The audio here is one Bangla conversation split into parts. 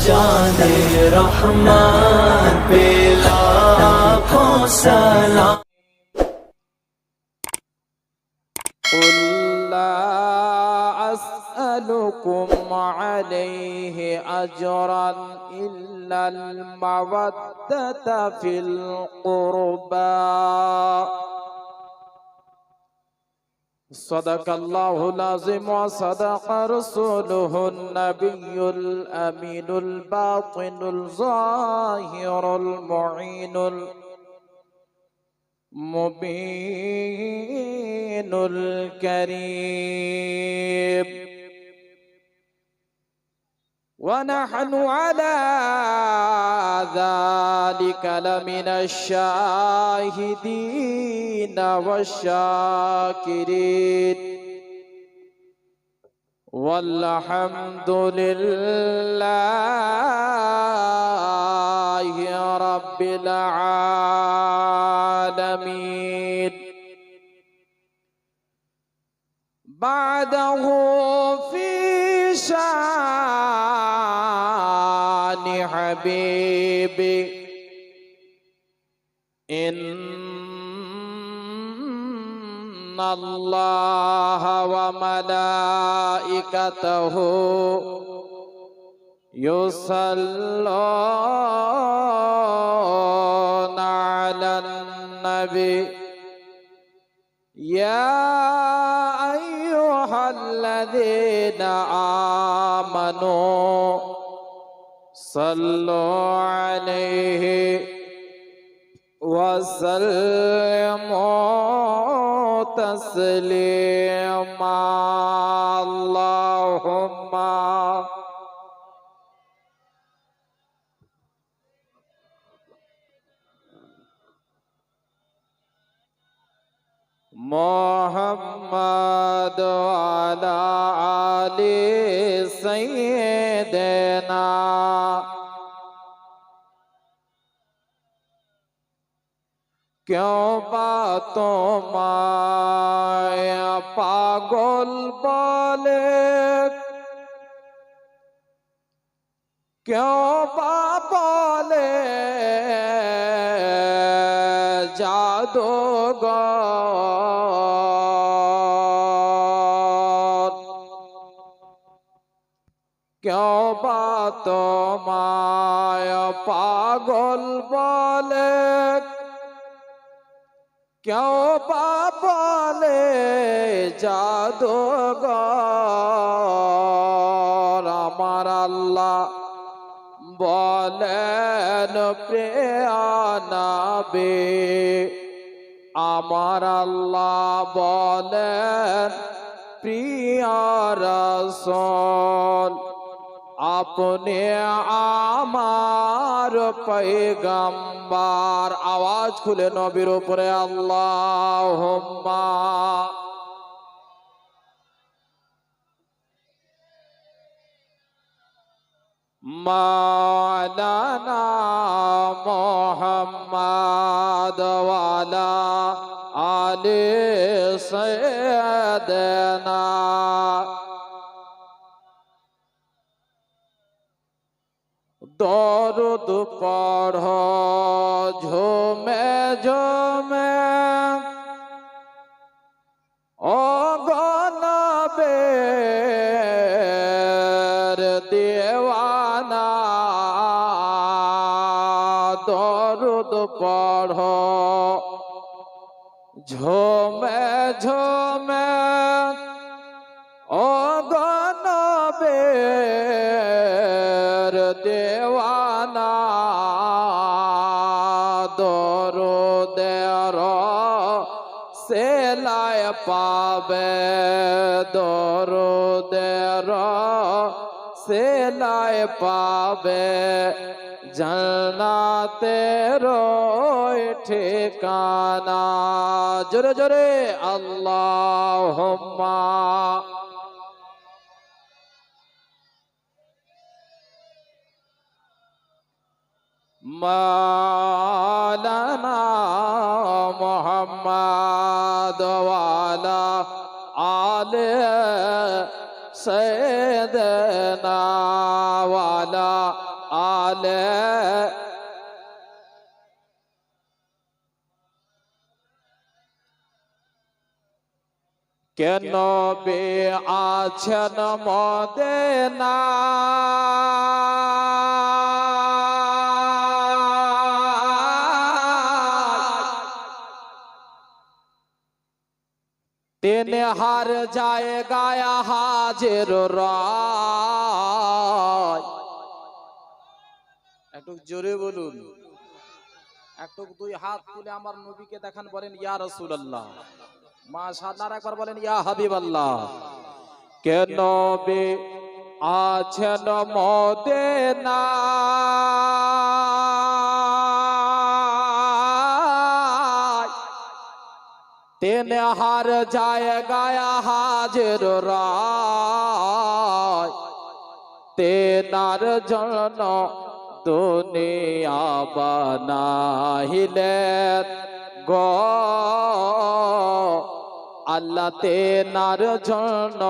चाँदे रहमान पे लाखों सलाम। قل لا أسألكم عليه أجرا إلا المودة في القربى صدق الله العظيم وصدق رسوله النبي الأمين الباطن الظاهر المعين المبين الكريم ونحن على ذلك لمن الشاهدين والشاكرين والحمد لله رب العالمين. بعده في شان حبيبي إن الله وملائكته يصلون على النبي يا أيها الذين آمنوا صلوا عليه وسلموا تسليما. اللهم محمد وعلى آل سيدنا क्यों बातों माया पागल बोले क्यों बोले जादूगर क्यों बातों माया पागल बोले क्यों बोले जादूगर আমার আল্লাহ বলেন প্রিয় নবী আমার আল্লাহ বলেন প্রিয় রাসূল আপনি আমার পয়গম্বর। আওয়াজ খুলে নবীর উপরে আল্লাহুম্মা মাওলানা মুহাম্মদ ওয়ালা আলি সাইয়্যিদানা দরুদ পড়ো ঝুমে ঝুমে ও গনবের দেওয়ানা দরুদ পড়ো ঝুমে ঝুমে ও গনবের দেওয়ানা দরুদের সেলায় পাবে দরুদের সেলায় পাবে জান্নাতের ঠিকানা। জোরে জোরে আল্লাহুম্মা মাওলানা মুহাম্মদ ওয়ালা আলে সাইয়্যিদানা ওয়ালা আলে কেন বে আছেন মদিনা তেনে হার জায়গায় হাজির রায়। একটু জোরে বলুন, একটু দুই হাত তুলে আমার নবীকে দেখান, বলেন ইয়া রাসূলুল্লাহ। মাশাআল্লাহ, একবার বলেন ইয়া হাবিবাল্লাহ। কেন বে আছেন মদিনা তেনে হার জায়গায় হাজির রায়। তেনার জন্য দুনিয়া বানাইলেন গো আল্লাহ, তেনার জন্য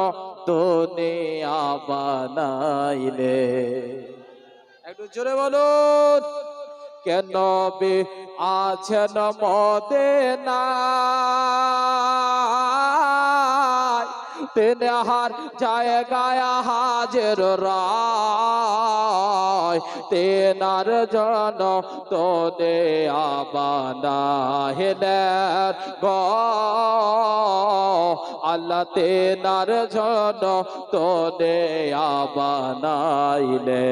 দুনিয়া বানাইলে। একটু জোরে বলুন, কেন বে আছেন মদিনা তেনে হার জায়গায় হাজির রায়। তেনার জন্য দুনিয়া বানাইলেন গো আল্লাহ, তেনার জন্য দুনিয়া বানাইলে।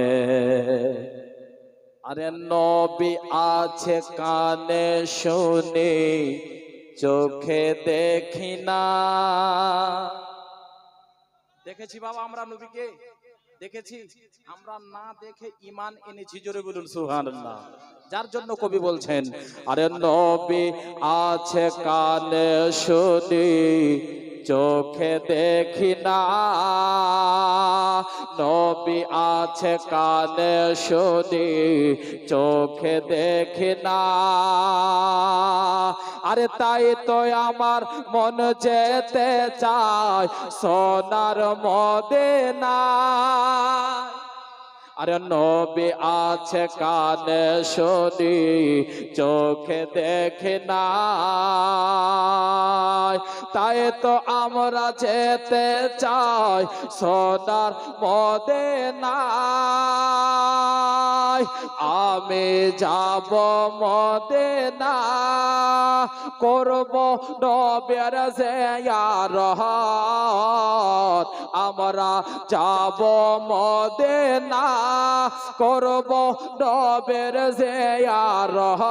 আরে নবী আছে কানে শুনি চোখে দেখি না। দেখেছি বাবা, আমরা নবীকে দেখেছি, আমরা না দেখে ঈমান এনেছি। জোরে বলুন সুবহানাল্লাহ। যার জন্য কবি বলছেন, আরে নবী আছে কানে শুনি চোখে দেখি না। নবী আছে কানে শুনি চোখে দেখি না। আরে তাই তো আমার মন যেতে চায় সোনার মদিনা। আরে নবী আছে কানে শুনি চোখে দেখে না, তাই তো আমরা যেতে চাই সোনার মদিনায়। আমি যাব মদিনা করব নবীর জিয়ারত। আমরা যাব মদিনা করব নবীর জিয়ারত।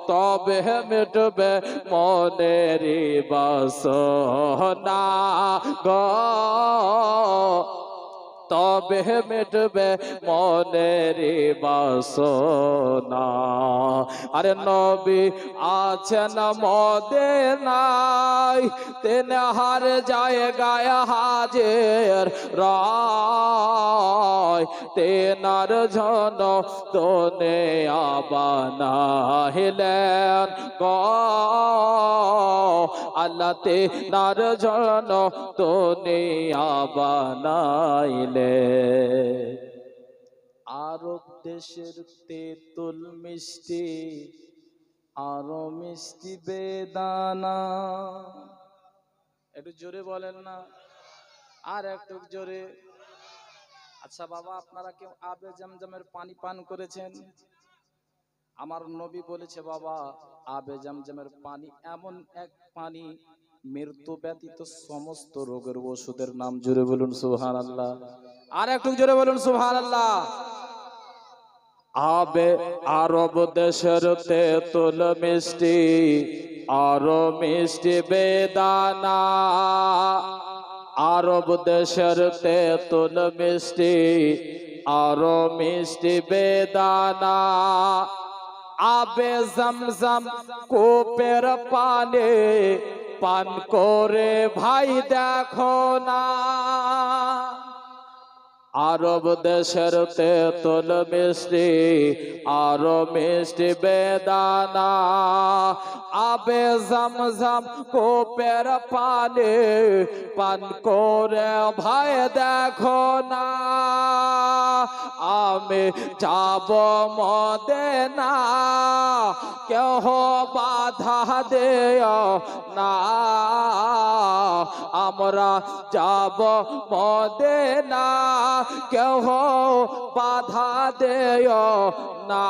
তবে মিটবে মনের বাসনা গো, তবে মিটবে মনের বাসনা। আরে নবী আছেন মদিনায় তেনে হার জায়গায় হাজির রায়। তেনার জন্য দুনিয়া বানাইলেন গো আল্লাহ, তেনার জন্য দুনিয়া বানাইলেন। আরব দেশের তেঁতুল মিষ্টি আরো মিষ্টি বেদানা। একটু জোরে বলেন না, আর একটু জোরে। আচ্ছা বাবা, আপনারা কেউ আবে জমজমের পানি পান করেছেন? আমার নবী বলেছে বাবা, আবে জমজমের পানি এমন এক পানি, মৃত্যু ব্যতীত সমস্ত রোগের ওষুধের নাম। জোরে বলুন সুবহানাল্লাহ, আর একটু জোরে বলুন সুবহানাল্লাহ। আবে আরব দেশের তেঁতুল মিষ্টি আরো মিষ্টি বেদানা। আরব দেশের তেঁতুল মিষ্টি আরো মিষ্টি বেদানা। আবে জমজম কূপের পানি পান করে ভাই দেখো না। আরব দেশের তেঁতুল মিষ্টি আরো মিষ্টি বেদানা, আবে জমজম কূপের পানি পান করে ভাই দেখো না। আমি যাব মদিনা কেহ বাধা দেও না, আমরা যাব মদিনা কেহ বাধা দেও না,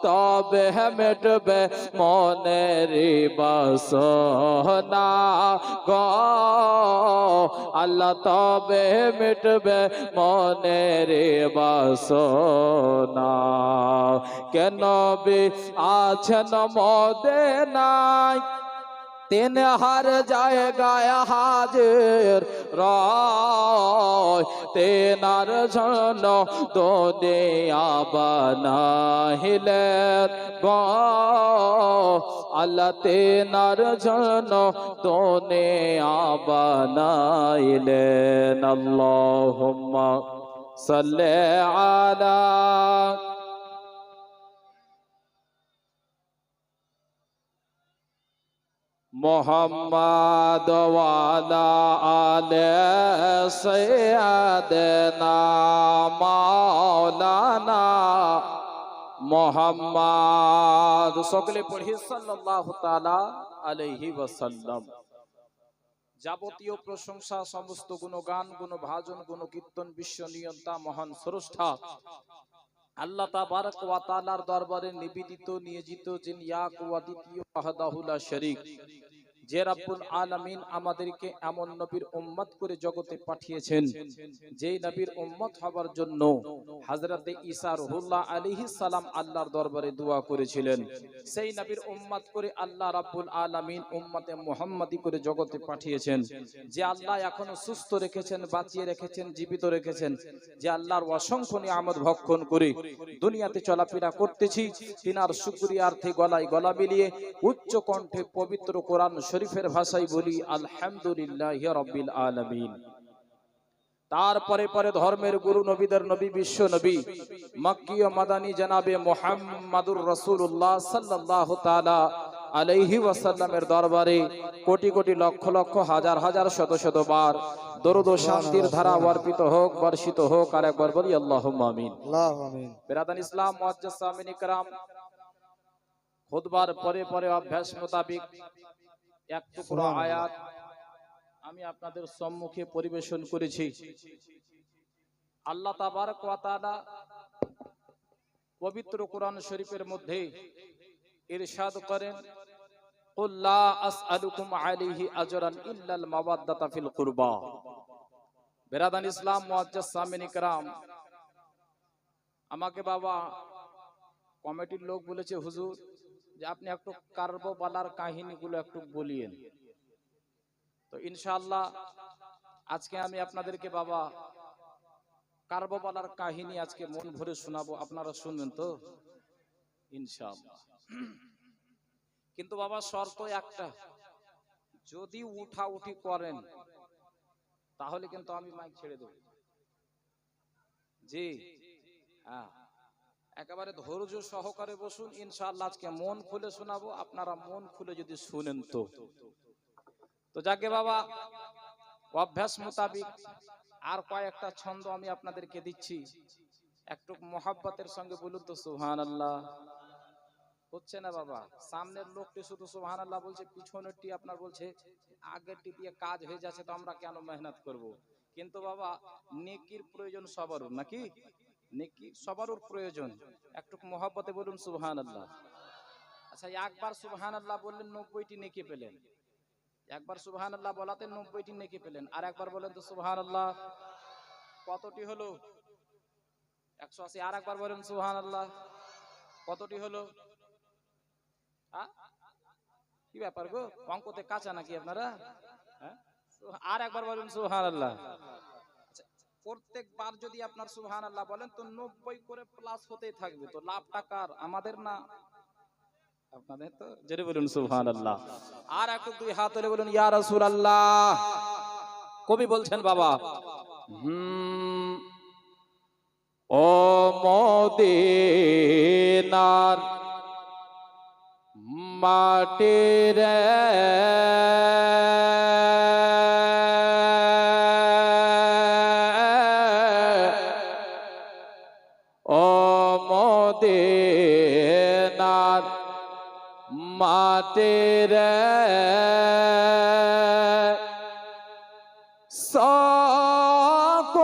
তবে মিটবে মনের বাসনা গো আল্লাহ, তবে মিটবে মনের বাসনা। কেন বি আছেন মদিনায় তিন হার জায়গায় হাজির রয়, তেনার জন্য দুনিয়া বানাইলেন গো আল্লাহ, তেনার জন্য দুনিয়া বানাইলেন। আল্লাহুম্মা সাল্লি আলা মোহাম্মদ ওয়ালা আলে সাইয়্যিদানা মাওলানা মোহাম্মদ। সকলে পড়ি সাল্লাল্লাহু তাআলা আলাইহি ওয়াসাল্লাম। যাবতীয় প্রশংসা, সমস্ত গুণগান, গুণভাজন, গুণকীর্তন বিশ্ব নিয়ন্তা মহান স্রষ্টা আল্লাহ তাবারক ওয়া তাআলার দরবারে নিবেদিত নিয়োজিত, যিনি এক ও অদ্বিতীয় ওয়াহদাহু লা শরীক, যে রব্বুল আলামিন আমাদেরকে এমন নবীর উম্মত করে জগতে পাঠিয়েছেন যেই নবীর উম্মত হবার জন্য হযরতে ঈসা রুহুল্লাহ আলাইহিস সালাম আল্লাহর দরবারে দোয়া করেছিলেন। সেই নবীর উম্মত করে আল্লাহ রাব্বুল আলামিন উম্মতে মুহাম্মাদি করে জগতে পাঠিয়েছেন, যে আল্লাহ এখনো সুস্থ রেখেছেন, বাঁচিয়ে রেখেছেন, জীবিত রেখেছেন, যে আল্লাহর অসংখ্য নিয়ামত ভক্ষণ করে দুনিয়াতে চলাফেরা করতেছি, তিনার শুকরিয়ার্থে গলায় গলা মিলিয়ে উচ্চ কণ্ঠে পবিত্র কোরআন শরীফের ভাষায় বলি আলহামদুলিল্লাহি রাব্বিল আলামিন। তারপরে পরে ধর্মের গুরু, নবীদের নবী, বিশ্ব নবী, মক্কি ও মাদানী জনাবে মুহাম্মাদুর রাসূলুল্লাহ সাল্লাল্লাহু তাআলা আলাইহি ওয়াসাল্লামের দরবারে কোটি কোটি লক্ষ লক্ষ হাজার হাজার শত শত বার দরুদ ও শান্তির ধারা বর্ষিত হোক, বর্ষিত হোক। আর একবার বলি আল্লাহুম্মা আমিন। আল্লাহু আমিন। বিরাদান ইসলাম, মুআজ্জাজ সামিন ইকরাম, খুতবার পরে পরে অভ্যাস মোতাবেক এক টুকরো আয়াত আমি আপনাদের সম্মুখে পরিবেশন করেছি। আল্লাহ তাবারক ওয়া তাআলা পবিত্র কোরআন শরীফের মধ্যে ইরশাদ করেন, কুল লা আসআলুকুম আলাইহি আজরান ইল্লাল মাওয়াদ্দাতা ফিল কুরবা। বিরাদান ইসলাম, মুআজ্জাজ সামিন ইকরাম, আমাকে বাবা কমিটির লোক বলেছে, হুজুর যে আপনি একটু কারবালার কাহিনীগুলো একটু বলিয়েন। তো ইনশাআল্লাহ আজকে আমি আপনাদেরকে বাবা কারবালার কাহিনী আজকে মন ভরে শোনাবো, আপনারা শুনবেন তো ইনশাআল্লাহ। কিন্তু বাবা শর্ত একটা, যদি উঠাউঠি করেন তাহলে কিন্তু আমি মাইক ছেড়ে দেব। জি হ্যাঁ, একেবারে ধৈর্য সহকারে বসুন, ইনশাআল্লাহ আজকে মন খুলে শোনাবো, আপনারা মন খুলে যদি শুনেন তো। তো যাকে বাবা অভ্যাস মোতাবিক আর কয়েকটা ছন্দ আমি আপনাদেরকে দিচ্ছি, একটু মোহাব্বতের সঙ্গে বলুন তো সুবহানাল্লাহ। হচ্ছে না বাবা, সামনের লোকটি শুধু সুবহানাল্লাহ বলছে, পিছনেরটি আপনার বলছে আগেরটি দিয়ে কাজ হয়ে যাচ্ছে, তো আমরা কেন মেহনত করব। কিন্তু বাবা নেকির প্রয়োজন সবারও, নাকি নেকি সবারও প্রয়োজন। একটু মোহাব্বতে বলুন সুবহানাল্লাহ। আচ্ছা, একবার সুবহানাল্লাহ বললেন 90টি নেকি পেলেন, একবার সুবহানাল্লাহ বলাতে 90টি নেকি পেলেন, আর একবার বলেন তো সুবহানাল্লাহ, কতটি হলো? 180। আর একবার বলেন সুবহানাল্লাহ, কতটি হলো? কি ব্যাপার গো, অঙ্কতে কাঁচা নাকি আপনারা? আর একবার বলেন সুবহানাল্লাহ। প্রত্যেকবার যদি আপনার সুবহানাল্লাহ বলেন তো 90 করে প্লাস হতেই থাকবে, তো লাভ টাকার আমাদের না আপনাদের? তো জোরে বলুন সুবহানাল্লাহ। আর একটু দুই হাত তুলে বলুন ইয়া রাসূলুল্লাহ। কবি বলছেন বাবা, ও মদিনার মাটি রে ও মদিনার মাটি রে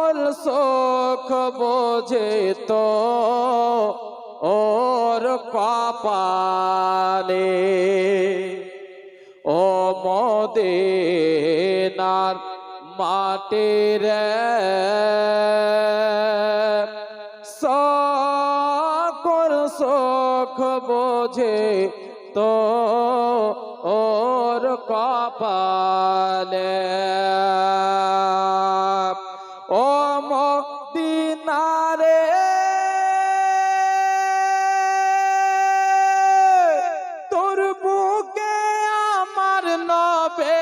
সকল সুখ বোঝে তো ওর কপালে ও মদিনার মাটি রে সকল সুখ বোঝে তো ওর কপালে ও মদিনারে তোর বুকে আমার নবে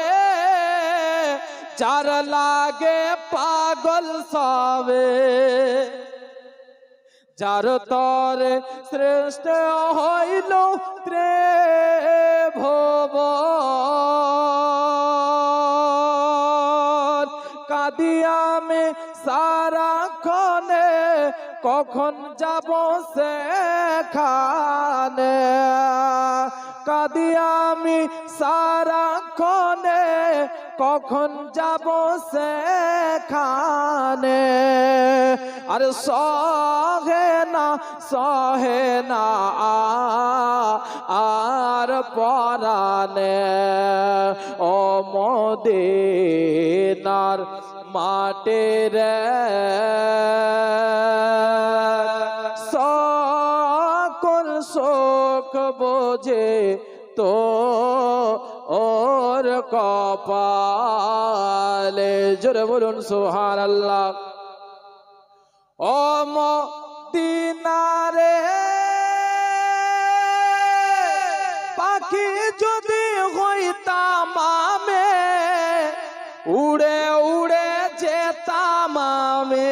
যার লাগে পাগল সবে যার তরে শ্রেষ্ঠ হইল ত্রিভুবন কাদিয়ামে সারাক্ষণে কখন যাব সেখানে কাদিয়ামি সারাক্ষণে কখন যাব সেখানে আর সহে না আর পরানে ও মদিনার মাটি রে সকল সুখ বোঝে তো ওর কপালে জোরে বলুন সুবহানাল্লাহ ও মদিনারে পাখি যদি হইতাম আমি উড়ে উড়ে যেতাম আমি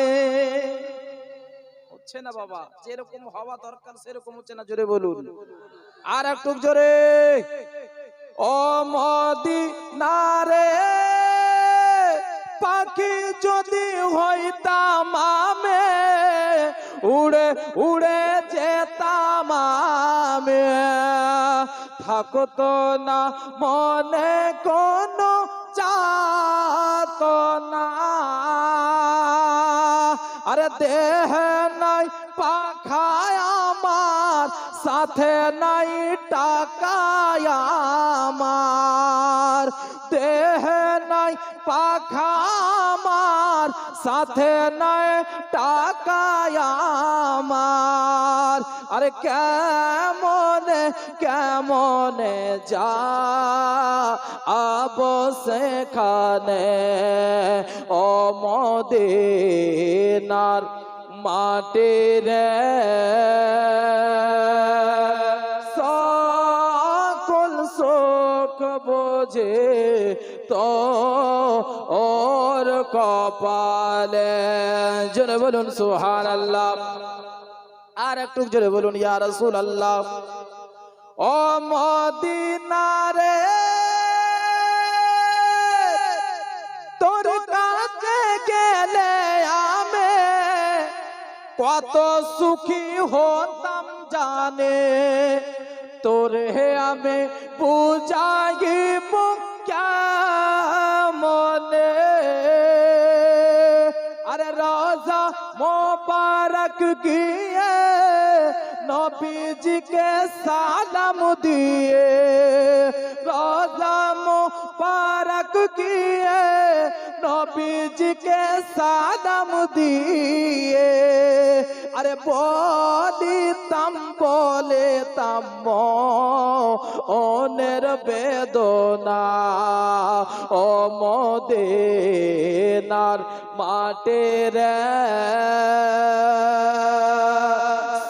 হচ্ছে না বাবা যেরকম হওয়া দরকার সেরকম হচ্ছে না জোরে বলুন আর একটু জোরে ও মদিনারে পাখি যদি হইতাম আমি উড়ে উড়ে যেতাম আমি থাকতো না মনে কোনো চাতনা আরে দেহ নাই পাখায় আমার সাথে নাই টাকায় আমার দেহ নাই পাখা আমার সাথে নাই টাকায় আমার আরে কেমনে যা আব সেখানে ও মদিনার মাটি রে সকল সুখ বোঝে তো ওর কপালে জোরে বলুন সুবহানাল্লাহ আর একটু জোরে বলুন ইয়া রাসূলুল্লাহ ও মদিনারে তোর কাছে গেলে আমি কত সুখী হতাম জানে তোরে আমি বুঝাইব কেমনে আরে রোজা মোবারক গিয়ে নবীজিকে সালাম দিয়ে রোজা মোবারক গিয়ে নবীজিকে সালাম দিয়ে আরে বলেতাম মনের বেদনা ও মদিনার মাটি রে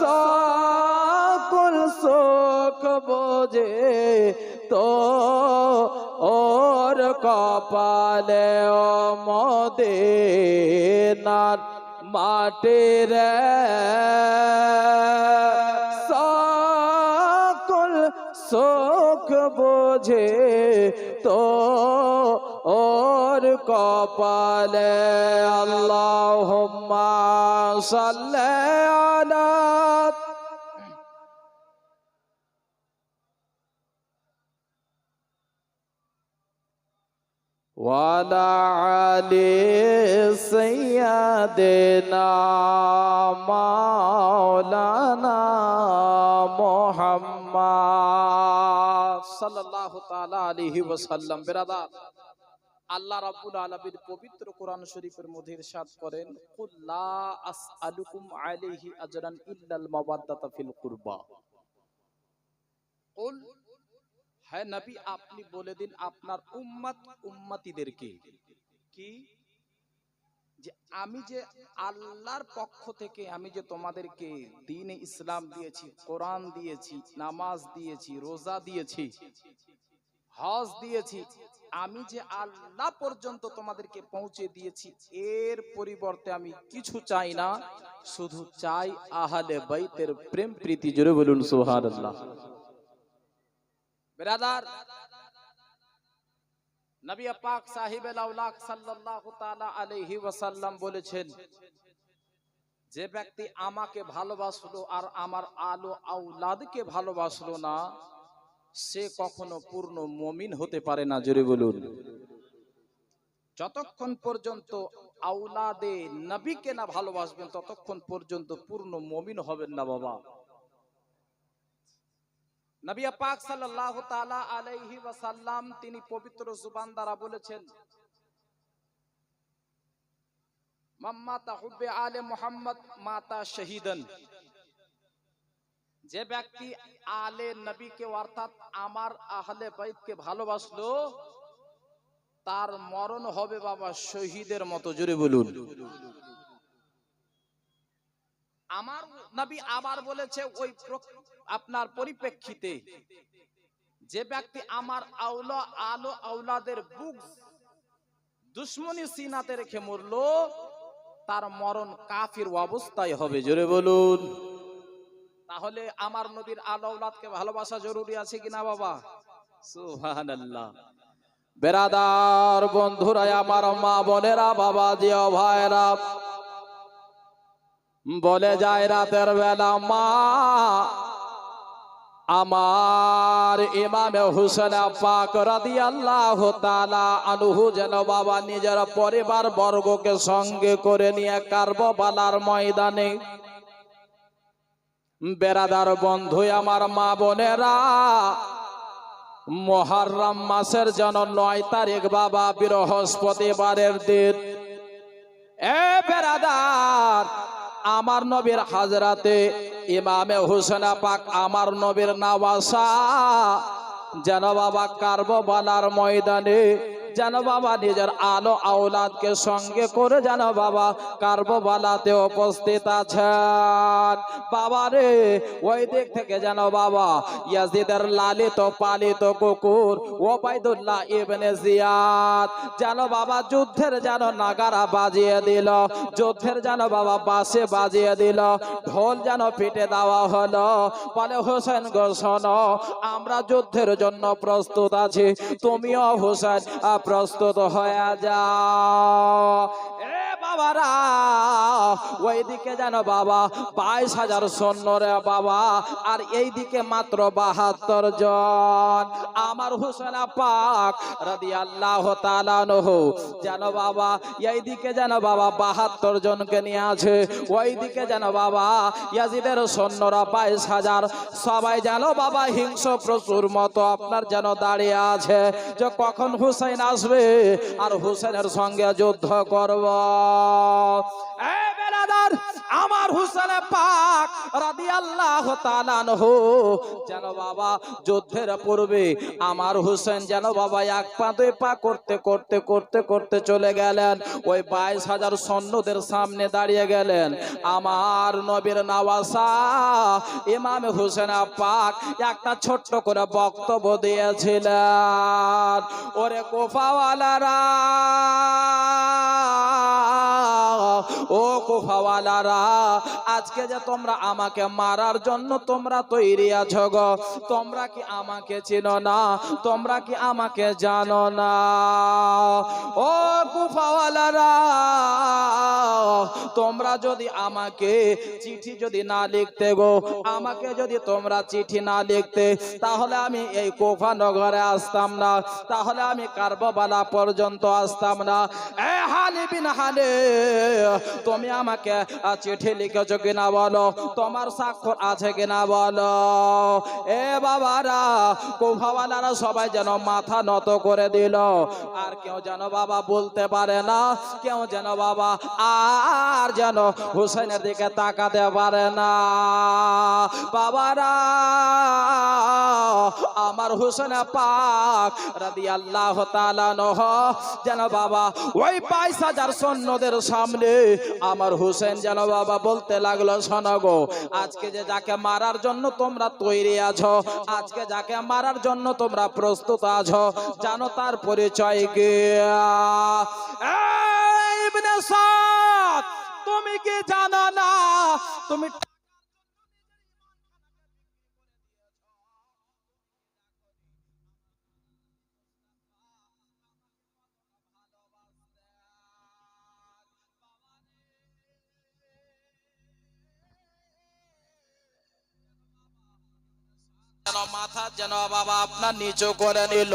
সকল সুখ বোঝে তো ওর কপালে ও মদিনার মাটি রে সকল সুখ বোঝে তো ওর কপালে আল্লাহুম্মা সাল্লি আলা ওয়ালা আলি সাইয়্যিদিনা মাওলানা মুহাম্মদ সাল্লাল্লাহু তাআলা আলাইহি ওয়াসাল্লাম। বিরাদার, আল্লাহ রাব্বুল আলামিন পবিত্র কোরআন শরীফের মধ্যে ইরশাদ করেন, কুল লা আসআলুকুম আলাইহি আজরান ইল্লাল মাওয়াদ্দাতা ফিল কুরবা। কুল, হ্যাঁ নবী আপনি বলে দিন আপনার উম্মতিদেরকে কি, যে আমি যে আল্লাহর পক্ষ থেকে আমি যে তোমাদেরকে দ্বীন ইসলাম দিয়েছি, কোরআন দিয়েছি, নামাজ দিয়েছি, রোজা দিয়েছি, হজ দিয়েছি, আমি যে আল্লাহ পর্যন্ত তোমাদেরকে পৌঁছে দিয়েছি, এর পরিবর্তে আমি কিছু চাই না, শুধু চাই আহলে বাইতের প্রেম প্রীতি। জোরে বলুন সুবহানাল্লাহ। বিরাদার, নবী পাক সাহিবে লাউলাক সাল্লাল্লাহু তাআলা আলাইহি ওয়াসাল্লাম বলেছেন, যে ব্যক্তি আমাকে ভালোবাসলো আর আমার আলো আওলাদকে ভালোবাসলো না, সে কখনো পূর্ণ মুমিন হতে পারে না। জোরে বলুন। যতক্ষণ পর্যন্ত আওলাদে নবীকে না ভালোবাসবেন ততক্ষণ পর্যন্ত পূর্ণ মুমিন হবেন না বাবা। নবী পাক সাল্লাল্লাহু তাআলা আলাইহি ওয়াসাল্লাম তিনি পবিত্র জুবান দ্বারা বলেছেন, মাম্মাতা হুব্বে আলে মুহাম্মদ মাতা শহীদান। যে ব্যক্তি আলে নবীকে অর্থাৎ আমার আহলে বাইতকে ভালোবাসলো, তার মরণ হবে বাবা শহীদের মতো। জোরে বলুন। আমার নবী আবার বলেছে ওই আপনার পরিপ্রেক্ষিতে, যে ব্যক্তি আমার আলো আওলাদের বুক দুশ্মনী সিনাতে রেখে মরলো, তার মরণ কাফির অবস্থায় হবে। জোরে বলুন। তাহলে আমার নবীর আলো আওলাদকে ভালোবাসা জরুরি আছে কিনা বাবা? সুবহানাল্লাহ। বেরাদার বন্ধুরা, আমার মা বোনেরা, বাবা জিও ভাইরা, বলে যায় রাতের বেলা, মা আমার ইমামে হুসেন পাক রাদিয়াল্লাহু তাআলা আনহু যেন বাবা নিজের পরিবার বর্গকে সঙ্গে করে নিয়ে কারবালার ময়দানে, বেরাদার বন্ধু আমার মা বোনেরা, মুহররম মাসের যেন 9 তারিখ বাবা বৃহস্পতিবারের দিন, এ বেরাদার আমার নবীর হাজরাতে ইমামে হুসেন পাক আমার নবীর নওয়াসা যেন বাবা কারবালার ময়দানে যেন বাবা নিজের আলো আওলাদকে সঙ্গে করে যেন বাবা কারবালাতে উপস্থিত আছেন। বাবা রে, ওই দিক থেকে যেন বাবা ইয়াজিদের লালিত পালিত কুকুর ওবাইদুল্লাহ ইবনে জিয়াদ যেন বাবা যুদ্ধের যেন নাগারা বাজিয়ে দিল, যুদ্ধের যেন বাবা বাঁশি বাজিয়ে দিল, ঢোল যেন পিটে দেওয়া হলো, বলে হোসেন গো শোনো, আমরা যুদ্ধের জন্য প্রস্তুত আছি, তুমিও হোসেন প্রস্তুত হয়ে যাও। এ বাবারা, ওইদিকে যেন বাবা 22,000 সৈন্য রে বাবা, আর এইদিকে মাত্র 72 জন। আমার হুসেন পাক রাদিয়াল্লাহু তাআলা আনহু যেন বাবা এইদিকে যেন বাবা 72 জনকে নিয়ে আছে, ওইদিকে যেন বাবা ইয়াজিদের সৈন্যরা 22,000, সবাই যেন বাবা হিংস্র প্রচুর মতো আপনার যেন দাঁড়িয়ে আছে, যে কখন হুসাইন আসবে আর হুসেনের সঙ্গে যুদ্ধ করব। এ বেরাদার, আমার আমার হুসেন পাক রাদিয়াল্লাহু তাআলা আনহু যেন বাবা যুদ্ধের পূর্বে আমার হুসেন যেন বাবা এক পা দুই পা করতে করতে করতে করতে চলে গেলেন, ওই 22,000 সৈন্যদের সামনে দাঁড়িয়ে গেলেন। আমার নবীর নওয়াসা ইমাম হুসেন পাক একটা ছোট্ট করে বক্তব্য দিয়েছিলেন। ওরে কুফাওয়ালারা, ও কুফাওয়ালারা, আজকে যে তোমরা আমাকে মারার জন্য তোমরা তৈরি আছো গো, তোমরা কি আমাকে চিনো না? তোমরা কি আমাকে জানো না? ও কুফাওয়ালারা, তোমরা যদি আমাকে চিঠি যদি না লিখতে গো, আমাকে যদি তোমরা চিঠি না লিখতে, তাহলে আমি এই কুফা নগরে আসতাম না, তাহলে আমি কারবালা পর্যন্ত আসতাম না। এ হানি বিন হানি, তুমি আমাকে চিঠি লিখেছো কিনা বলো, তোমার স্বাক্ষর আছে কিনা বলো। এ বাবারা, কুফাওয়ালারা সবাই যেন মাথা নত করে দিল, আর কেউ যেন বাবা বলতে পারে না, কেউ যেন বাবা আর যেন হুসেনের দিকে তাকাতে পারে না। বাবারা, আমার হুসেন পাক রাদিয়াল্লাহু তাআলা আনহু যেন বাবা ওই 22,000 সৈন্যদের সামনে আমার হুসেন যেন বাবা বলতে লাগলো, শোনো গো, আজকে যে যাকে মারার জন্য তোমরা তৈরি আছো, আজকে যাকে মারার জন্য তোমরা প্রস্তুত আছো, জানো তার পরিচয় কি? ইবনে সাদ, তুমি কি জানো না? তুমি মাথা যেন বাবা আপনার নিচু করে নিল,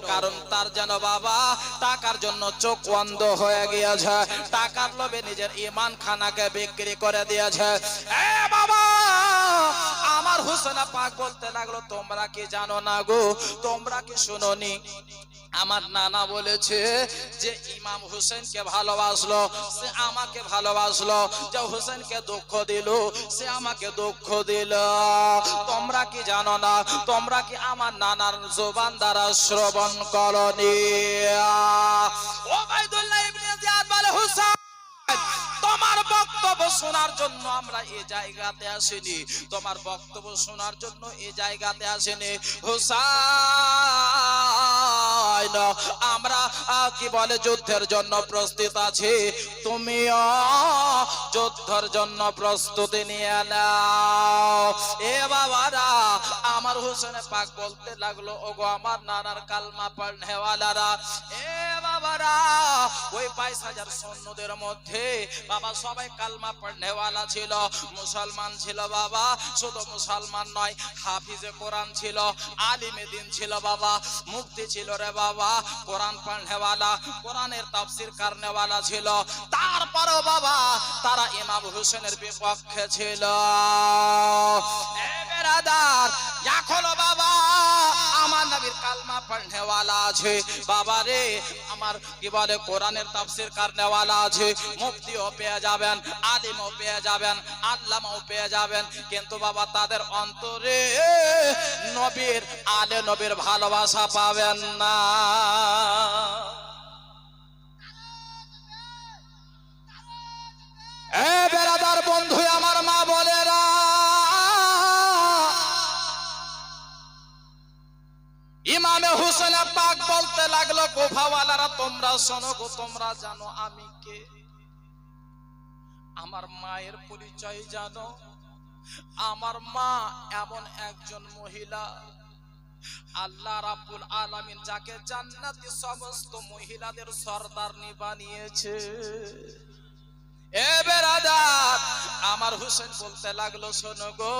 কারণ তার যেন বাবা টাকার জন্য চোখ অন্ধ হয়ে গিয়েছে, টাকার লোভে নিজের ঈমান খানাকে বিক্রি করে দিয়েছে। এ বাবা, আমার হুসেন পাক বলতে লাগলো, তোমরা কি জানো না গো, তোমরা কি শুনোনি? আমার নানা বলেছে যে ইমাম হুসেনকে ভালোবাসলো, সে আমাকে ভালোবাসলো, যে হুসেনকে দুঃখ দিল, সে আমাকে দুঃখ দিল। তোমরা কি জানো না? তোমরা কি আমার নানার জবান দ্বারা শ্রবণ করনি? ওবাইদুল্লাহ ইবনে জিয়াদ বলে, হুসেন, তোমার বক্তব্য শোনার জন্য আমরা এই জায়গাতে আসিনি, তোমার বক্তব্য শোনার জন্য এই জায়গাতে আসিনি হুসাইন, আমরা কি বলে যুদ্ধের জন্য প্রস্তুত আছি, তুমিও যুদ্ধের জন্য প্রস্তুতি নিয়ে নাও। এ বাবারা, আমার হুসেন পাক বলতে লাগলো, ওগো আমার নানার কালমা পড়নেওয়ালারা, এ বাবারা, ওই 22,000 সৈন্যদের মধ্যে বাবা সবাই কালমা পড়নেওয়ালা ছিল, মুসলমান ছিল বাবা, শুধু মুসলমান নয়, হাফিজে কোরআন ছিল, আলিমে দ্বীন ছিল বাবা, মুফতি ছিল রে বাবা, কোরআন পড়নেওয়ালা, কোরআনের তাফসীর করনেওয়ালা ছিল। তারপরও বাবা তারা ইমাম হুসেনের বিপক্ষে ছিল। এ বেরাদার, এখনো বাবা আমার নবীর কালমা পড়নেওয়ালা আছে বাবা রে, আমার কি বলে কোরআনের তাফসীর করনেওয়ালা আছে, মুফতিও পেয়ে যাবেন, আলিমও পেয়ে যাবেন, আল্লামাও পেয়ে যাবেন, কিন্তু বাবা তাদের অন্তরে নবীর আলে নবীর ভালোবাসা পাবেন না। এ বেরাদার বন্ধু আমার, মা বলেরা, ইমামে হুসেন পাক বলতে লাগলো, কুফাওয়ালারা তোমরা শোনো গো, তোমরা জানো আমি কে? আমার মায়ের পরিচয় জানো? আমার মা এমন একজন মহিলা, আল্লাহ রাব্বুল আলামিন যাকে জান্নাতি সমস্ত মহিলাদের সরদারনি বানিয়েছে। এ বেরাদার, আমার হুসেন বলতে লাগলো, শোনো গো,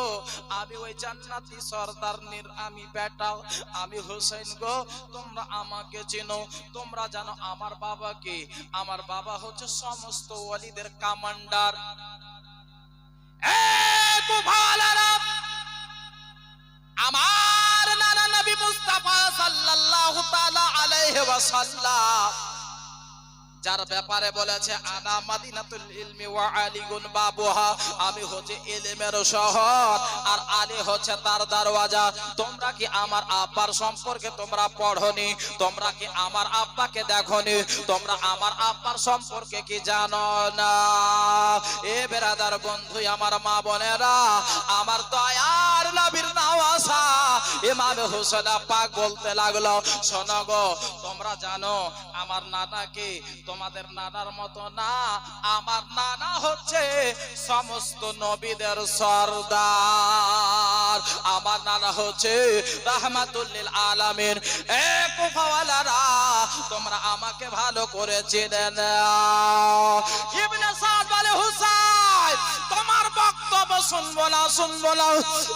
আমি ওই জান্নাতি সরদারনির আমি বেটা, আমি হুসেন গো, তোমরা আমাকে চেনো, তোমরা জানো আমার বাবা কে? আমার বাবা হচ্ছে সমস্ত ওয়ালিদের কমান্ডার। এ কুফাওয়ালারা, আমার নানা নবী মুস্তাফা সাল্লাল্লাহু তাআলা আলাইহি ওয়াসাল্লাম যার ব্যাপারে বলেছে আনা মাদিনাতুল ইলমি ওয়া আলিগুন বাবুহা, আমি হচ্ছে ইলমের শহর আর আলী হচ্ছে তার দরওয়াজা। তোমরা কি আমার আব্বার সম্পর্কে তোমরা পড়োনি? তোমরা কি আমার আব্বাকে দেখোনি? তোমরা আমার আব্বার সম্পর্কে কি জানো না? এ বেরাদার বন্ধু, আমার মা বোনেরা, আমার দয়ার নবীর নওয়াসা ইমাম হোসেন পাক বলতে লাগলো, শোনো গো, তোমরা জানো আমার নানাকে তোমাদের নানার মতো না, আমার নানা হচ্ছে সমস্ত নবীদের সরদার, আমার নানা হচ্ছে রাহমাতুল লিল আলামিন। এ কুফাওয়ালারা, তোমরা আমাকে ভালো করে চেনে নাও। ইবনে সাদ বলে, হুসাইন তোমার বক্তব্য শুনবো না, শুনবো না,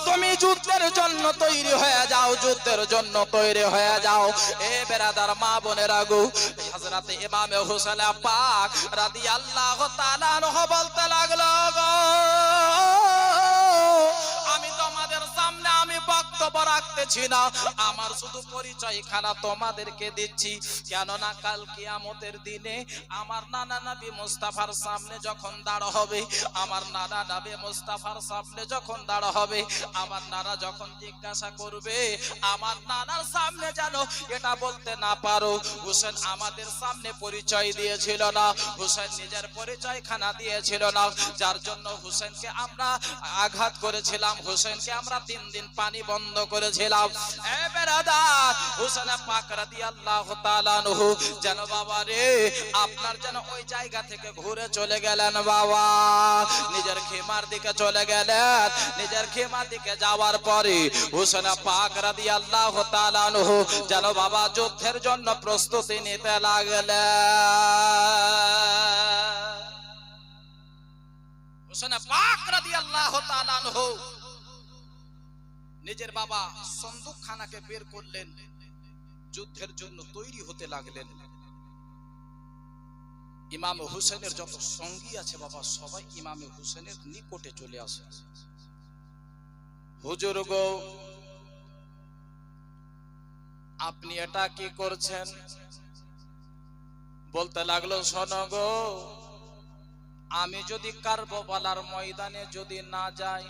তুমি যুদ্ধের জন্য তৈরি হয়ে যাও, যুদ্ধের জন্য তৈরি হয়ে যাও। এ বেরাদার মা বোনেরা গো, হযরত ইমাম হোসেন পাক রাদিয়াল্লাহু তাআলা আনহু বলতে লাগলো, গো আমি তোমাদের সামনে আমি বক্তব্য রাখতেছি না, আমার শুধু পরিচয় খানা তোমাদেরকে দিচ্ছি। কেননা কাল কিয়ামতের দিনে আমার নানা নবী মুস্তাফার সামনে যখন দাঁড় হবে, আমার নানা নবী মুস্তাফার সামনে যখন দাঁড় হবে, আমার নানা যখন জিজ্ঞাসা করবে, আমার নানার সামনে যেন এটা বলতে না পারো হোসেন আমাদের সামনে পরিচয় দিয়েছিল না, হোসেন নিজের পরিচয় খানা দিয়েছিল না, যার জন্য হোসেনকে আমরা আঘাত করেছিলাম, হোসেনকে আমরা 3 দিন পানি বন্ধ করেছিলাম। এ বেরাদার, হোসেন পাক রাদিয়াল্লাহু তাআলা আনহু যেন বাবা রে আপনার যেন ওই জায়গা থেকে ঘুরে চলে গেলেন বাবা, নিজের খেমার দিকে চলে গেলেন। নিজের খেমার দিকে যাওয়ার পরে হোসেন পাক রাদিয়াল্লাহু তাআলা আনহু যেন বাবা যুদ্ধের জন্য প্রস্তুতি নিতে লাগলেন। হোসেন পাক রাদিয়াল্লাহু তাআলা আনহু নিজের বাবা সন্দুক খানাকে বের করলেন, যুদ্ধের জন্য তৈরি হতে লাগলেন। ইমাম হোসেনের যত সঙ্গী আছে বাবা, সবাই ইমাম হোসেনের নিকটে চলে আসে। হুজুর গো, আপনি এটা কি করছেন? বলতে লাগলো, শোনো গো, আমি যদি কারবালার ময়দানে যদি না যাই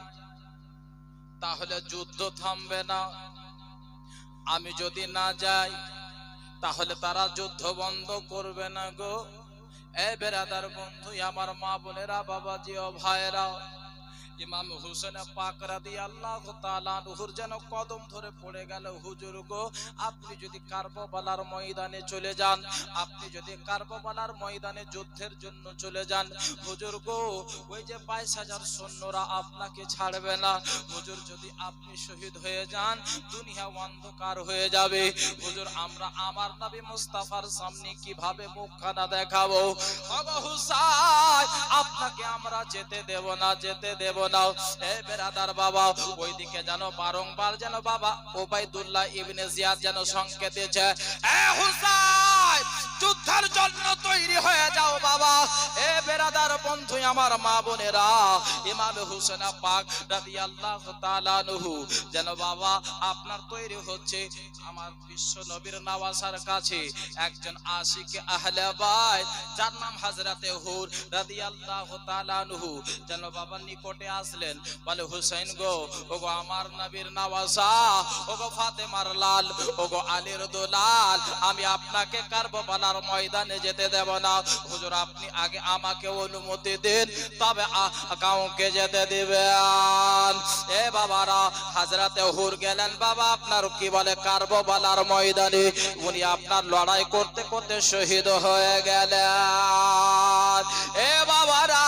তাহলে যুদ্ধ থামবে না, আমি যদি না যাই তাহলে তারা যুদ্ধ বন্ধ করবে না গো। এ বেরাদার বন্ধু, আমার মা বোনেরা, বাবাজি ও ভাইরা, ইমাম হোসেন পাক রাদিয়াল্লাহু তাআলা আনহুর যেন কদম ধরে পড়ে গেল, হুজুর গো, আপনি যদি কারবালার ময়দানে চলে যান, আপনি যদি কারবালার ময়দানে যুদ্ধের জন্য চলে যান, হুজুর গো, ওই যে 22,000 সৈন্যরা আপনাকে ছাড়বে না। হুজুর, যদি আপনি শহীদ হয়ে যান, দুনিয়া অন্ধকার হয়ে যাবে। হুজুর, আমরা আমার নবী মুস্তাফার সামনে কিভাবে মুখখানা দেখাবো? ওগো হুসাইন, আপনাকে আমরা যেতে দেব না, যেতে দেব না। এ বেরাদার বাবা, ওইদিকে যেন বারংবার যেন বাবা ওবাইদুল্লাহ ইবনে জিয়াদ যেন সংকেত দিয়েছে, এ হুসাইন যুদ্ধের জন্য তৈরি হয়ে যাও বাবা। এ বেরাদার বন্ধু, আমার মা বোনেরা, ইমাম হোসেন পাক রাদিয়াল্লাহু তাআলা আনহু যেন বাবা আপনার তৈরি হচ্ছে আমার বিশ্ব নবীর নওয়াসার কাছে একজন আশিক আহলে বাইত, যার নাম হযরতে হুর রাদিয়াল্লাহু তাআলা আনহু যেন বাবা নিকটে আসলেন। বলে, হুসাইন গো, ওগো আমার নবীর নওয়াসা, ওগো ফাতেমার লাল, ওগো আলীর দুলাল, আমি আপনাকে কারবালার ময়দানে যেতে দেব না। হুজুর, আপনি আগে আমাকে অনুমতি দিন, তবে কাউকে যেতে দিবেন। এ বাবারা, হযরতে হুর গেলেন বাবা আপনার কি বলে কারবালার ময়দানে, উনি আপনার লড়াই করতে করতে শহীদ হয়ে গেলেন। এ বাবারা,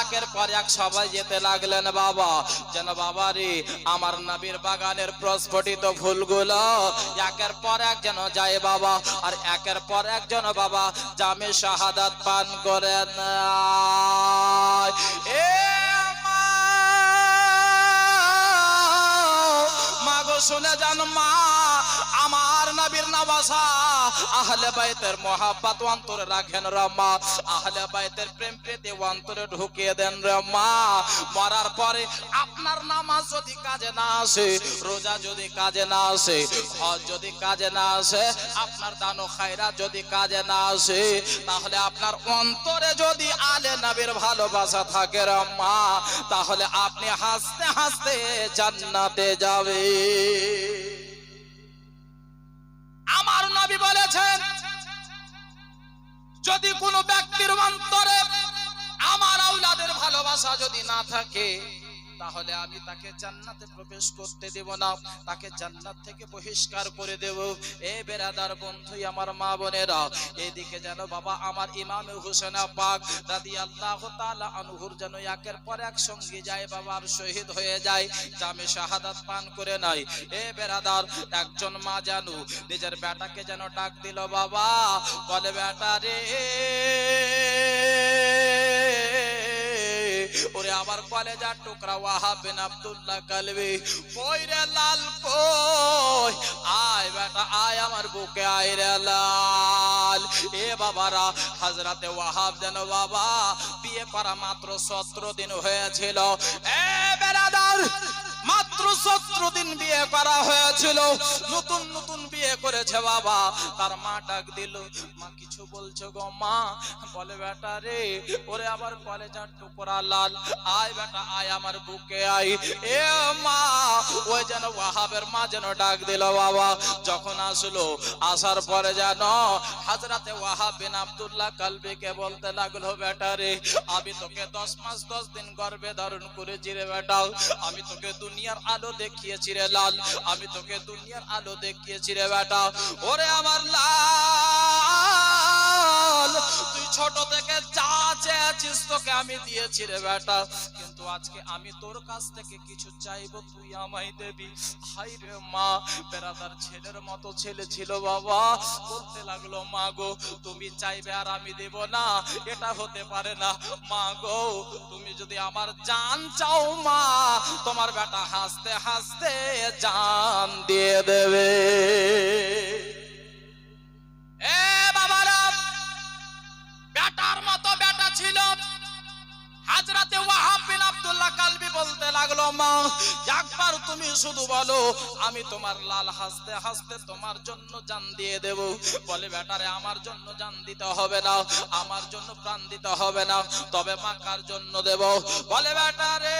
একের পর এক সবাই যেতে লাগলেন বাবা, যেন বাবা রে আমার নবীর বাগানের প্রস্ফুটিত ফুলগুলো একের পর এক যেন যায় বাবা, আর একের পর এক যেন বাবা জামে শাহাদাত পান করেন। এ মা গো, শুনে যান মা, আমার নবীর নওয়াসা আহলে বাইতের মোহাব্বত অন্তরে রাখেন রে মা, আহলে বাইতের প্রেম প্রীতি অন্তরে ঢুকিয়ে দেন রে মা। মরার পরে আপনার নামাজ যদি কাজে না আসে, রোজা যদি কাজে না আসে, হজ যদি কাজে না আসে, আপনার দান ও খায়রাত যদি কাজে না আসে, তাহলে আপনার অন্তরে যদি আলে নবীর ভালোবাসা থাকে রে মা, তাহলে আপনি হাসতে হাসতে জান্নাতে যাবে। আমার নবী বলেছেন, যদি কোনো ব্যক্তির অন্তরে আমার আওলাদের ভালোবাসা যদি না থাকে, তাহলে আমি তাকে জান্নাতে প্রবেশ করতে দেব না, তাকে জান্নাত থেকে বহিষ্কার করে দেব। এ বেরাদার বন্ধু আমার মা বোনেরা, এদিকে যেন বাবা আমার ইমাম হুসেন পাক রাদিয়াল্লাহু তাআলা আনহুর যেন একের পর এক সঙ্গী যায় বাবা, আর শহীদ হয়ে যায়, জামে শাহাদাত পান করে নাই। এ বেরাদার, একজন মা জানু নিজের বেটাকে যেন ডাক দিল বাবা, বলে বেটা রে, ওরে আমার কলেজার টুকরা ওয়াহাব বিন আব্দুল্লাহ কালবি, কই রে লাল কই, আয় বেটা আয় আমার বুকে আয় রে লাল। এ বাবারা, হযরতে ওয়াহাব যেন বাবা বিয়ে করা মাত্র 17 দিন হয়েছিল। এ বেরাদার, মাত্র 17 দিন বিয়ে করা হয়েছিল, নতুন নতুন বিয়ে করেছে বাবা। তার মা ডাক দিল, মা কিছু বলছো গো মা? বলে বেটা রে, ওরে আবার কলেজার টুকরা লাল, আয় বেটা আয় আমার বুকে আয়। এ মা, ওই যেন ওয়াহাবের মা যেন ডাক দিল বাবা। যখন আসলো, আসার পরে যেন হযরতে ওয়াহাব বিন আব্দুল্লাহ কালবিকে বলতে লাগলো, বেটা রে, আমি তোকে 10 মাস 10 দিন গর্ভে ধারণ করেছি রে বেটা, আমি তোকে দুনিয়ার আলো দেখিয়েছি রে লাল, আমি তোকে দুনিয়ার আলো দেখিয়েছি রে বেটা। ওরে আমার লাল, তুই ছোট থেকে যা চেয়েছিস তোকে আমি দিয়েছি রে বেটা, কিন্তু আজকে আমি তোর কাছ থেকে কিছু চাইবো, তুই আমায় দেবি। হাই রে মা, বেরাদার ছেলের মতো ছেলে ছিল বাবা, বলতে লাগলো, মা গো তুমি চাইবে আর আমি দেব না, এটা হতে পারে না। মা গো, তুমি যদি আমার জান চাও মা, তোমার বেটা হাসতে হাসতে জান দিয়ে দেবে। এ বাবারা, বেটার মতো বেটা ছিল। হযরতে ওয়াহাব বিন আব্দুল্লাহ কালবি বলতে লাগলো, মা একবার তুমি শুধু বলো, আমি তোমার লাল হাসতে হাসতে তোমার জন্য জান দিয়ে দেব। বলে বেটারে, আমার জন্য জান দিতে হবে না, আমার জন্য প্রাণ দিতে হবে না, তবে মা কার জন্য দেব? বলে বেটারে,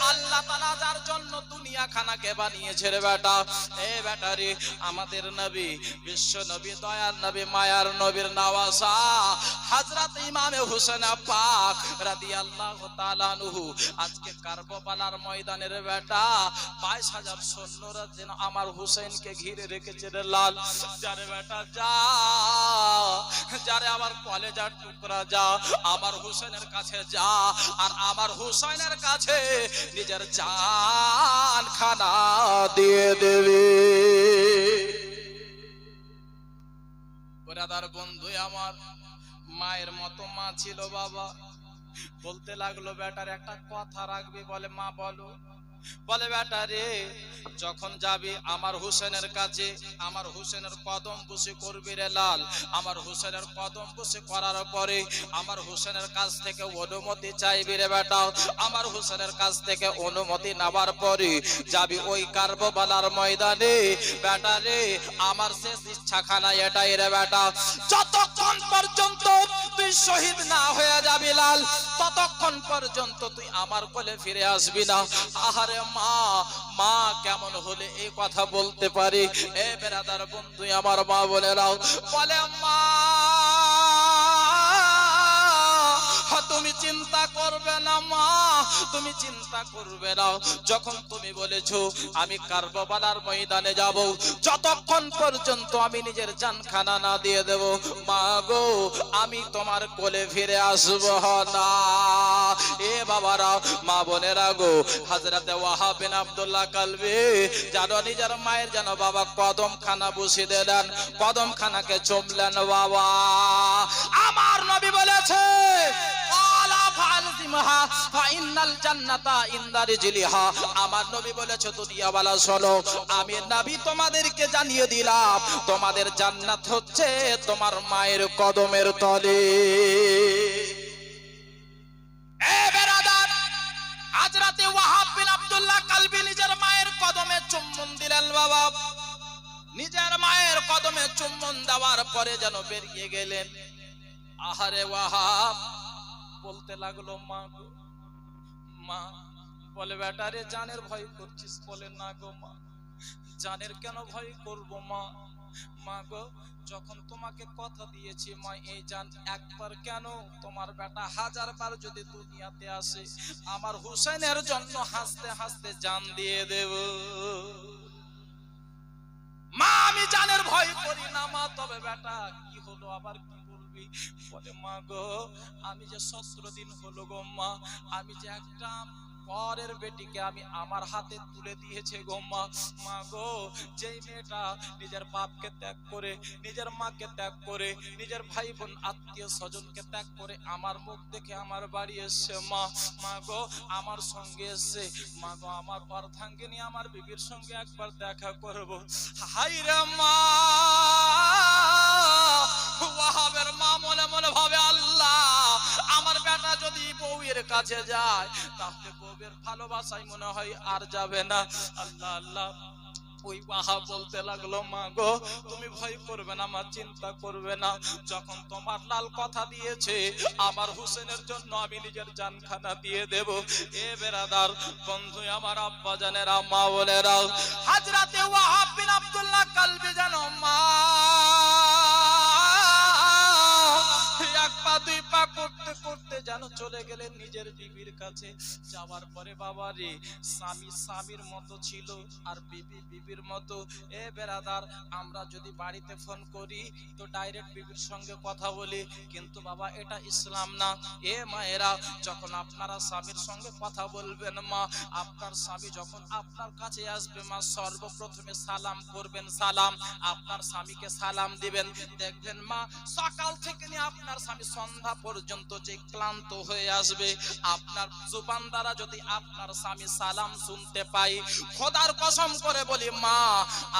আল্লাহ তাআলা যার জন্য দুনিয়া খানাকে বানিয়েছে রে বেটা, এ বেটারে, আমাদের নবী, বিশ্ব নবী, দয়ার নবী, মায়ার নবীর নওয়াসা হযরত ইমাম হুসেন পাক রাদিয়াল্লাহু তাআলা আনহু আজকে কারবালার ময়দানের বেটা 22,000 সৈন্যরা যেন আমার হুসেনকে ঘিরে রেখেছে রে লাল। যারে বেটা যা, যারে আমার কলেজার টুকরা যা, আমার হুসেনের কাছে যা, আর আমার হুসেনের কাছে নিজের জান খানা দিয়ে দেবে। ব্রাদার বন্ধু আমার, মায়ের মতো মা ছিল বাবা। বলতে লাগলো, বেটার একটা কথা রাখবি? বলে, মা বলো। বলে, বেটা রে, যখন যাবি আমার হুসেনের কাছে, আমার হুসেনের কদম বুসি করবি রে লাল। আমার হুসেনের কদম বুসি করার পরে আমার হুসেনের কাছ থেকে অনুমতি চাইবি রে বেটা। আমার হুসেনের কাছ থেকে অনুমতি নেবার পরে যাবি ওই কারবালার ময়দানে। বেটা রে, আমার শেষ ইচ্ছাখানা এটাই রে বেটা, যতক্ষণ পর্যন্ত তুই শহীদ না হয়ে যাবি লাল, ততক্ষণ পর্যন্ত তুই আমার কোলে ফিরে আসবি না। আহারে মা, মা কেমন হলে এই কথা বলতে পারি? এ বেরাদার বন্ধু আমার মা বলেরাও, বলে মা তুমি চিন্তা করবে না মা, তুমি চিন্তা করবে না। যখন তুমি বলেছো আমি কারবালার ময়দানে যাব, যতক্ষণ পর্যন্ত আমি নিজের জানখানা না দিয়ে দেব, মা গো আমি তোমার কোলে ফিরে আসব না। এ বাবারা, মা বোনেরা গো, হযরতে ওয়াহাব বিন আব্দুল্লাহ কালবি যেন নিজের মায়ের যেন বাবা কদম খানা বসিয়ে দিলেন, কদম খানাকে চুমলেন বাবা। আমার নবী বলেছে, হারিমহা ফা ইন্নাল জান্নাতা ইনদা রিজলিহা। আমার নবী বলেছে দুনিয়াওয়ালা শোনো, আমি নবী তোমাদেরকে জানিয়ে দিলাম তোমাদের জান্নাত হচ্ছে তোমার মায়ের কদমের তলে। এ বেরাদার, হযরতে ওয়াহাব বিন আব্দুল্লাহ কালবি নিজের মায়ের কদমে চুম্বন দিলেন বাবা। নিজের মায়ের কদমে চুম্বন দেওয়ার পরে যেন বেরিয়ে গেলেন। আহারে ওয়াহাব বলতে লাগলো, মা গো মা। বলে বেটারে জানের ভয় করছিস? বলে না গো মা, জানের কেন ভয় করব মা। মা গো, যখন তোমাকে কথা দিয়েছি মা, এই জান একবার কেন, তোমার বেটা 1000 বার যদি দুনিয়াতে আসে আমার হুসেনের জন্য হাসতে হাসতে জান দিয়ে দেব মা। আমি জানের ভয় করি না মা। তবে বেটা কি হলো, আবার কি বলবি? বলে মা গো, আমি যে 17 দিন হলো গো মা, আমি যে একটা পরের বেটিকে আমি আমার হাতে তুলে দিয়েছে গো মা। মা গো, যেই মেয়েটা নিজের বাপকে ত্যাগ করে, নিজের মাকে ত্যাগ করে, নিজের ভাই বোন আত্মীয় স্বজনকে ত্যাগ করে আমার মুখ দেখে আমার বাড়ি এসছে মা। মা গো, আমার সঙ্গে এসছে। মা গো, আমার অর্ধাঙ্গিনী আমার বিবির সঙ্গে একবার দেখা করব। হাই রে মা। ওয়াহাবের মা মনে মনে ভাবে, আল্লাহ, আমার বেটা যদি বউয়ের কাছে যায় তাহলে বউয়ের ভালোবাসাই মনে হয় আর যাবে না। আল্লাহ আল্লাহ। ওই ওয়াহাব বলতে লাগলো, মা গো তুমি ভয় করবে না মা, চিন্তা করবে না। যখন তোমার লাল কথা দিয়েছে আমার হুসেনের জন্য আমি নিজের জানখানা দিয়ে দেব। এ বেরাদার বন্ধু আমার, আব্বা জানেরা, মা বোনেরা, হযরতে ওয়াহাব বিন আব্দুল্লাহ কালবি জানো মা এক পা দুই পা করতে করতে যেন চলে গেলেন নিজের বিবির কাছে। যাওয়ার পরে বাবা রে, স্বামী স্বামীর মতো ছিল আর বিবি বিবির মতো। এ বেরাদার, আমরা যদি বাড়িতে ফোন করি তো ডাইরেক্ট বিবির সঙ্গে কথা বলি, কিন্তু বাবা এটা ইসলাম না। এ মায়েরা, যখন আপনারা স্বামীর সঙ্গে কথা বলবেন মা, আপনার স্বামী যখন আপনার কাছে আসবে মা, সর্বপ্রথমে সালাম করবেন। সালাম, আপনার স্বামীকে সালাম দিবেন। দেখবেন মা, সকাল থেকে নিয়ে আপনার স্বামী সন্ধ্যা পর্যন্ত যে ক্লান্ত হয়ে আসবে, আপনার জুবান দ্বারা যদি আপনার স্বামী সালাম শুনতে পাই, খোদার কসম করে বলি মা,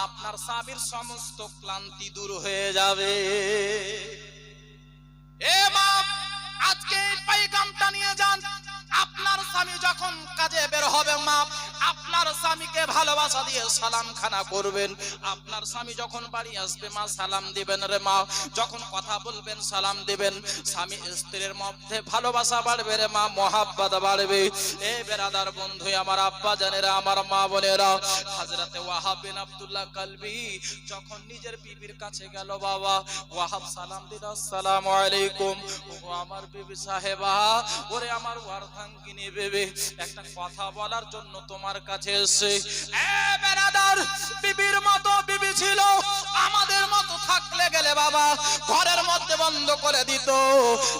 আপনার স্বামীর সমস্ত ক্লান্তি দূর হয়ে যাবে। এ মা, আজকে এই পয়গামটা নিয়ে যান। আপনার স্বামী যখন কাজে বের হবে মা, আপনার স্বামীকে ভালোবাসা দিয়ে সালাম খানা করবেন। আপনার স্বামী যখন বাড়ি আসবে মা, সালাম দিবেন রে মা। যখন কথা বলবেন সালাম দিবেন। স্বামী স্ত্রীর মধ্যে ভালোবাসা বাড়বে রে মা, মহাব্বত বাড়বে। এ বেরাদার বন্ধু আমার, আব্বা জানেরা, আমার মা বোনেরা, হযরতে ওয়াহাব বিন আব্দুল্লাহ কালবি যখন নিজের বিবির কাছে গেল বাবা, ওয়াহাব সালাম দিল, আসসালামু আলাইকুম। ও আমার বিবি সাহেবা, ওরে আমার অর্ধাঙ্গিনী বেবে, একটা কথা বলার জন্য তোমার কাছে এসে। এ বেরাদার, বিবির মতো বিবি ছিল, আমাদের মতো থাকলে গেলে বাবা ঘরের মধ্যে বন্ধ করে দিত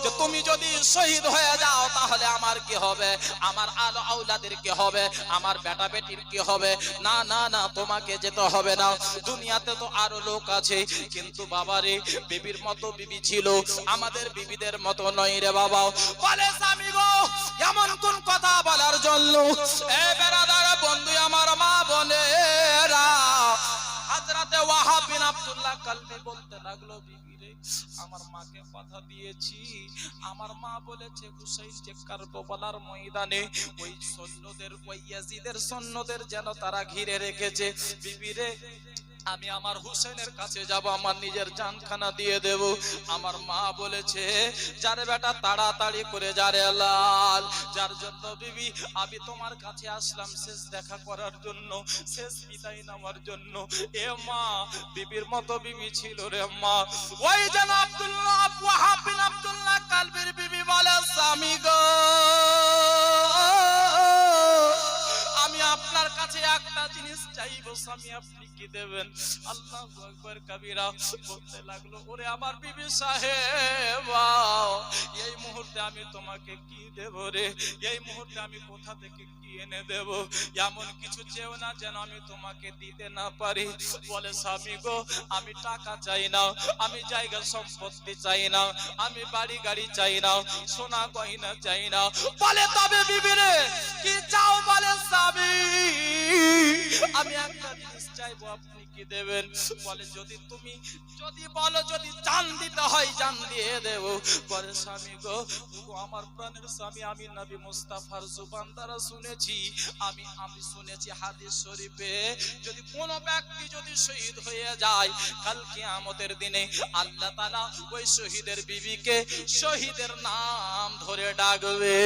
যে তুমি যদি শহীদ হয়ে যাও তাহলে আমার কি হবে, আমার আলো আওলাদের কি হবে, আমার বেটা বেটির কি হবে। না না না, তোমাকে যেতে হবে না, দুনিয়াতে তো আরো লোক আছে। কিন্তু বাবারে, বিবির মতো বিবি ছিল, আমাদের বিবিদের মতো নয় রে বাবা। বলে স্বামী গো, এমন কোন কথা বলার জন্য। এ বেরাদার বন্ধু আমার, মা বোনেরা, হযরতে ওয়াহাব বিন আব্দুল্লাহ কালবি বলতে লাগলো, বিবি রে, আমার মাকে কথা দিয়েছি, আমার মা বলেছে হুসাইন যে কারবালার ময়দানে ওই সৈন্যদের, ওই ইয়াজিদের সৈন্যদের যেন তারা ঘিরে রেখেছে। বিবি রে, আমি আমার হুসেনের কাছে যাব, আমার নিজের জানখানা দিয়ে দেব। আমার মা বলেছে, যারে বেটা তাড়াতাড়ি করে যারে লাল, যার জন্য বিবি আমি তোমার কাছে আসলাম শেষ দেখা করার জন্য, শেষ বিদায় নেওয়ার জন্য। এ মা, বিবির মতো বিবি ছিল রে মা। ওই যেন আব্দুল্লাহ ওয়াহাব বিন আব্দুল্লাহ কালবির বিবি বলে, স্বামী গো, আমি আপনার কাছে একটা জিনিস চাইবো, স্বামী আপনি কি দেবেন? আল্লাহু আকবার কাবীরা। বলতে লাগলো, ওরে আমার বিবি সাহেব, এই মুহূর্তে আমি তোমাকে কি দেব রে, এই মুহূর্তে আমি কোথা থেকে কি এনে দেব, এমন কিছু চেও না যেন আমি তোমাকে দিতে না পারি। বলে স্বামী গো আমি টাকা চাই না, আমি জায়গা সম্পত্তি চাই না, আমি বাড়ি গাড়ি চাই না, সোনা গয়না চাই না। বলে তবে বিবি রে কি চাও? বলে স্বামী আমি একটা জিনিস চাইবো, আপনি কি দেবেন? বলে যদি বলো যদি জান দিতে হয় জান দিয়ে দেব। বলে স্বামী গো আমার প্রাণের স্বামী, আমি নবী মুস্তাফার জুবান দ্বারা শুনেছি, আমি শুনেছি হাদিস শরীফে, যদি কোনো ব্যক্তি যদি শহীদ হয়ে যায় কাল কিয়ামতের দিনে আল্লাহ তাআলা ওই শহীদের বিবিকে শহীদের নাম ধরে ডাকবে।